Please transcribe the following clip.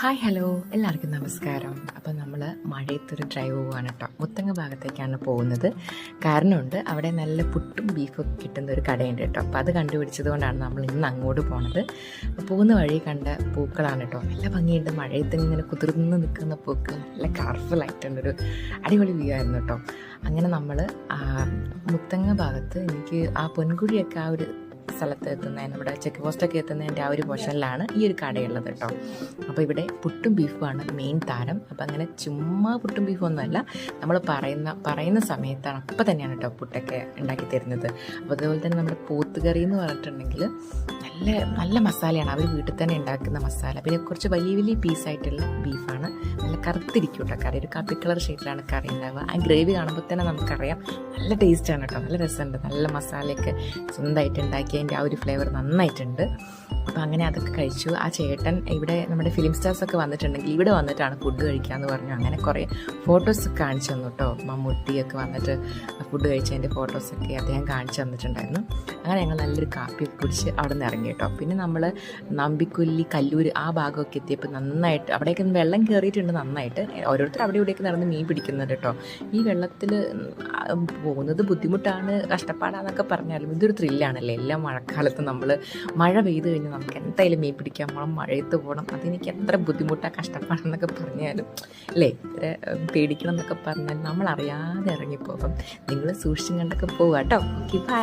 Hi hello എല്ലാവർക്കും നമസ്കാരം. അപ്പോൾ നമ്മൾ മഴയത്തൊരു ഡ്രൈവ് പോവുകയാണ് കേട്ടോ. മുത്തങ്ങ ഭാഗത്തേക്കാണ് പോകുന്നത്. കാരണമുണ്ട്, അവിടെ നല്ല പുട്ടും ബീഫൊക്കെ കിട്ടുന്ന ഒരു കടയുണ്ട് കേട്ടോ. അപ്പോൾ അത് കണ്ടുപിടിച്ചത് കൊണ്ടാണ് നമ്മൾ ഇന്ന് അങ്ങോട്ട് പോണത്. പോകുന്ന വഴി കണ്ട പൂക്കളാണ് കേട്ടോ. നല്ല ഭംഗിയുണ്ട്. മഴയത്ത് ഇങ്ങനെ കുതിർന്ന് നിൽക്കുന്ന പൂക്കൾ നല്ല കളർഫുള്ളായിട്ടുള്ളൊരു അടിപൊളി വ്യൂ ആയിരുന്നു കേട്ടോ. അങ്ങനെ നമ്മൾ മുത്തങ്ങ ഭാഗത്ത് എനിക്ക് ആ പൊൻകുഴിയൊക്കെ ആ ഒരു സ്ഥലത്ത് എത്തുന്നതിന് ഇവിടെ ചെക്ക് പോസ്റ്റൊക്കെ എത്തുന്നതിൻ്റെ ആ ഒരു പോർഷനിലാണ് ഈ ഒരു കടയുള്ളത് കേട്ടോ. അപ്പോൾ ഇവിടെ പുട്ടും ബീഫുമാണ് മെയിൻ താരം. അപ്പോൾ അങ്ങനെ ചുമ്മാ പുട്ടും ബീഫും ഒന്നുമല്ല, നമ്മൾ പറയുന്ന സമയത്താണ് അപ്പം തന്നെയാണ് കേട്ടോ പുട്ടൊക്കെ ഉണ്ടാക്കി തരുന്നത്. അപ്പോൾ അതുപോലെ തന്നെ നമ്മുടെ പോത്തുകറി എന്ന് പറഞ്ഞിട്ടുണ്ടെങ്കിൽ നല്ല നല്ല മസാലയാണ്, അവർ വീട്ടിൽ തന്നെ ഉണ്ടാക്കുന്ന മസാല. പിന്നെ കുറച്ച് വലിയ വലിയ പീസായിട്ടുള്ള ബീഫാണ്. നല്ല കറുത്തിരിക്കും കേട്ടോ കറി, ഒരു കാപ്പി കളർ ഷെയ്ഡിലാണ് കറി ഉണ്ടാവുക. ആ ഗ്രേവി കാണുമ്പോൾ തന്നെ നമുക്കറിയാം നല്ല ടേസ്റ്റാണ് കേട്ടോ, നല്ല രസമുണ്ട്. നല്ല മസാലയൊക്കെ സ്വന്തമായിട്ട് ഉണ്ടാക്കിയതിൻ്റെ ആ ഒരു ഫ്ലേവർ നന്നായിട്ടുണ്ട്. അപ്പോൾ അങ്ങനെ അതൊക്കെ കഴിച്ചു. ആ ചേട്ടൻ ഇവിടെ നമ്മുടെ ഫിലിം സ്റ്റാർസൊക്കെ വന്നിട്ടുണ്ടെങ്കിൽ ഇവിടെ വന്നിട്ടാണ് ഫുഡ് കഴിക്കാമെന്ന് പറഞ്ഞു. അങ്ങനെ കുറേ ഫോട്ടോസ് കാണിച്ചു തന്നു കേട്ടോ. മമ്മൂട്ടിയൊക്കെ വന്നിട്ട് ഫുഡ് കഴിച്ചതിൻ്റെ ഫോട്ടോസൊക്കെ അദ്ദേഹം കാണിച്ചു തന്നിട്ടുണ്ടായിരുന്നു. അങ്ങനെ ഞങ്ങൾ നല്ലൊരു കാപ്പിയൊക്കെ കുടിച്ച് അവിടെ നിന്ന് ഇറങ്ങി കേട്ടോ. പിന്നെ നമ്മൾ നമ്പിക്കൊല്ലി, കല്ലൂർ ആ ഭാഗമൊക്കെ എത്തിയപ്പോൾ നന്നായിട്ട് അവിടേക്ക് വെള്ളം കയറിയിട്ടുണ്ട് നന്നായിട്ട്. ഓരോരുത്തർ അവിടെ ഇവിടെയൊക്കെ നടന്ന് മീൻ പിടിക്കുന്നുണ്ട് കേട്ടോ. ഈ വെള്ളത്തിൽ പോകുന്നത് ബുദ്ധിമുട്ടാണ്, കഷ്ടപ്പാടാന്നൊക്കെ പറഞ്ഞാലും ഇതൊരു ത്രില്ലാണല്ലേ. എല്ലാ മഴക്കാലത്തും നമ്മൾ മഴ പെയ്ത് കഴിഞ്ഞാൽ നമുക്ക് എന്തായാലും മീൻ പിടിക്കാൻ പോകണം, മഴയത്ത് പോകണം. അതെനിക്ക് എത്ര ബുദ്ധിമുട്ടാണ്, കഷ്ടപ്പാടെന്നൊക്കെ പറഞ്ഞാലും അല്ലേ, ഇത്ര പേടിക്കണം എന്നൊക്കെ പറഞ്ഞാൽ നമ്മൾ അറിയാതെ ഇറങ്ങിപ്പോകും. നിങ്ങൾ സൂക്ഷിച്ചും കണ്ടൊക്കെ പോവുക കേട്ടോ. Okay, by.